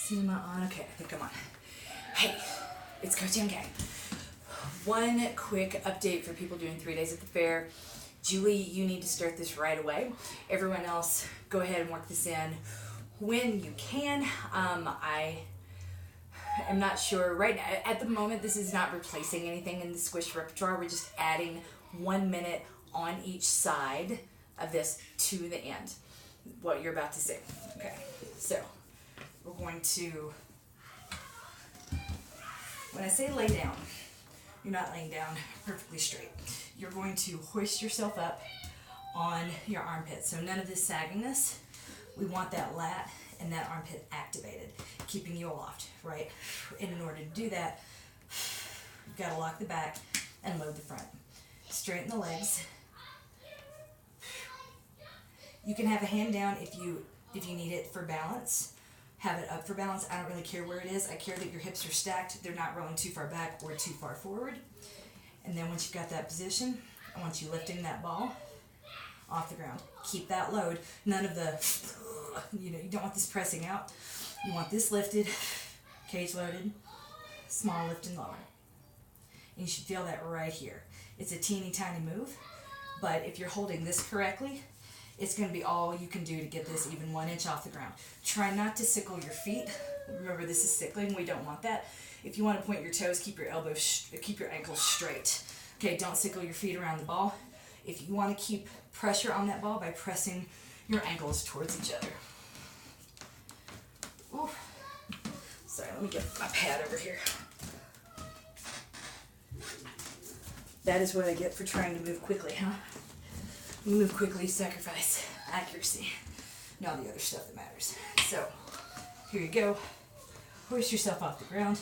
See, am I on? Okay, I think I'm on. Hey, it's Coach M Gang. One quick update for people doing 3 days at the fair. Julie, you need to start this right away. Everyone else, go ahead and work this in when you can. I am not sure. Right at the moment, this is not replacing anything in the Squish repertoire. We're just adding 1 minute on each side of this to the end. What you're about to see. Okay, so we're going to, when I say lay down, you're not laying down perfectly straight. You're going to hoist yourself up on your armpit. So none of this saggingness. We want that lat and that armpit activated, keeping you aloft, right? And in order to do that, you've got to lock the back and load the front. Straighten the legs. You can have a hand down if you need it for balance. Have it up for balance. I don't really care where it is. I care that your hips are stacked. They're not rolling too far back or too far forward. And then once you've got that position, I want you lifting that ball off the ground. Keep that load. None of the, you don't want this pressing out. You want this lifted, cage loaded, small lift and lower. And you should feel that right here. It's a teeny tiny move, but if you're holding this correctly, it's going to be all you can do to get this even 1 inch off the ground. Try not to sickle your feet. Remember, this is sickling. We don't want that. If you want to point your toes, keep your elbows, keep your ankles straight. Okay, don't sickle your feet around the ball. If you want to keep pressure on that ball by pressing your ankles towards each other. Ooh. Sorry, let me get my pad over here. That is what I get for trying to move quickly, huh? Move quickly, sacrifice accuracy, and all the other stuff that matters. So, here you go. Hoist yourself off the ground.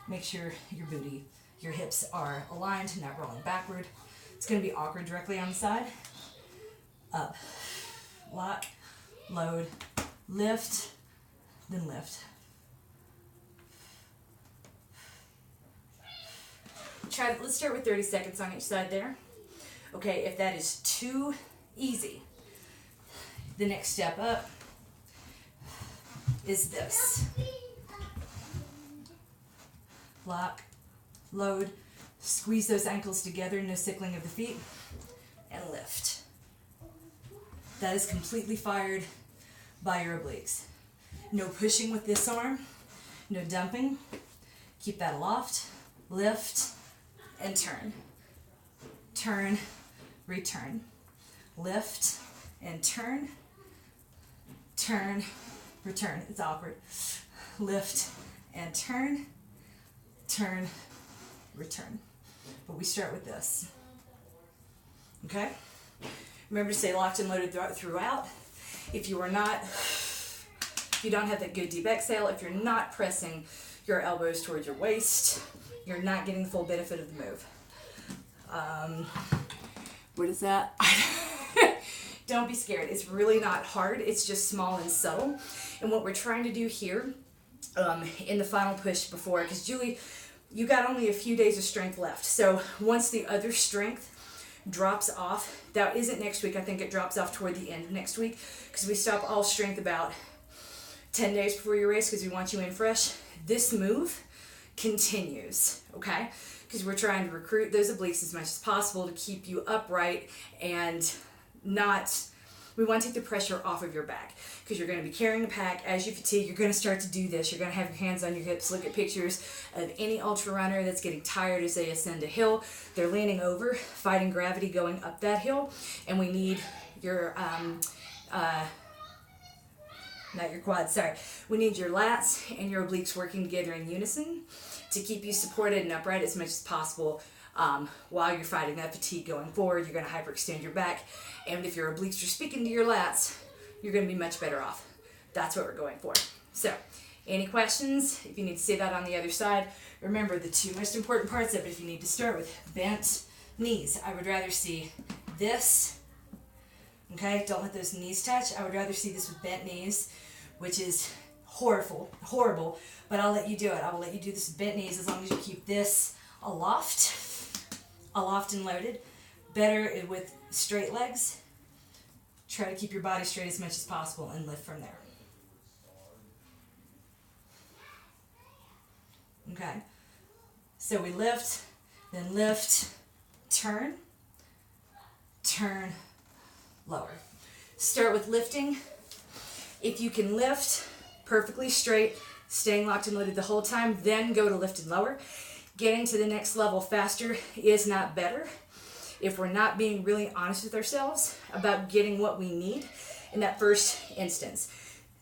Make sure your booty, your hips are aligned, not rolling backward. It's going to be awkward directly on the side. Up, lock, load, lift, then lift. Let's start with 30 seconds on each side there. Okay, if that is too easy, the next step up is this. Lock, load, squeeze those ankles together, no sickling of the feet, and lift. That is completely fired by your obliques. No pushing with this arm, no dumping. Keep that aloft, lift, and turn. Turn, return. Lift and turn, turn, return. It's awkward. Lift and turn, turn, return. But we start with this. Okay? Remember to stay locked and loaded throughout. If you don't have that good deep exhale, if you're not pressing your elbows towards your waist, you're not getting the full benefit of the move. What is that? Don't be scared. It's really not hard. It's just small and subtle. And what we're trying to do here in the final push before, because Julie, you got only a few days of strength left. So once the other strength drops off, that isn't next week. I think it drops off toward the end of next week because we stop all strength about 10 days before your race because we want you in fresh. This move continues, okay? Because we're trying to recruit those obliques as much as possible to keep you upright and we want to take the pressure off of your back because you're going to be carrying a pack. As you fatigue, you're going to start to do this. You're going to have your hands on your hips. Look at pictures of any ultra runner that's getting tired as they ascend a hill. They're leaning over, fighting gravity going up that hill, and we need your not your quads, sorry. We need your lats and your obliques working together in unison to keep you supported and upright as much as possible while you're fighting that fatigue going forward. You're going to hyperextend your back, and if your obliques are speaking to your lats, you're going to be much better off. That's what we're going for. So, any questions? If you need to see that on the other side, remember the two most important parts of it. If you need to start with bent knees, I would rather see this. Okay, don't let those knees touch. I would rather see this with bent knees, which is horrible, but I'll let you do it. I will let you do this with bent knees as long as you keep this aloft and loaded. Better with straight legs. Try to keep your body straight as much as possible and lift from there. Okay? So we lift, then lift, turn, turn, lower. Start with lifting. If you can lift perfectly straight, staying locked and loaded the whole time, then go to lift and lower. Getting to the next level faster is not better if we're not being really honest with ourselves about getting what we need in that first instance.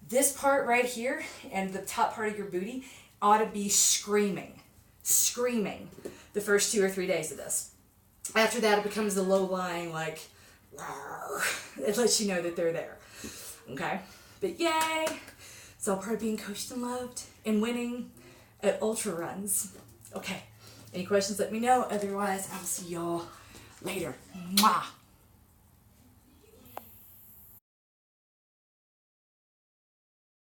This part right here and the top part of your booty ought to be screaming the first 2 or 3 days of this. After that, it becomes the low-lying, like, it lets you know that they're there. Okay? But yay! It's all part of being coached and loved and winning at ultra runs. Okay. Any questions, let me know. Otherwise, I'll see y'all later. Mwah!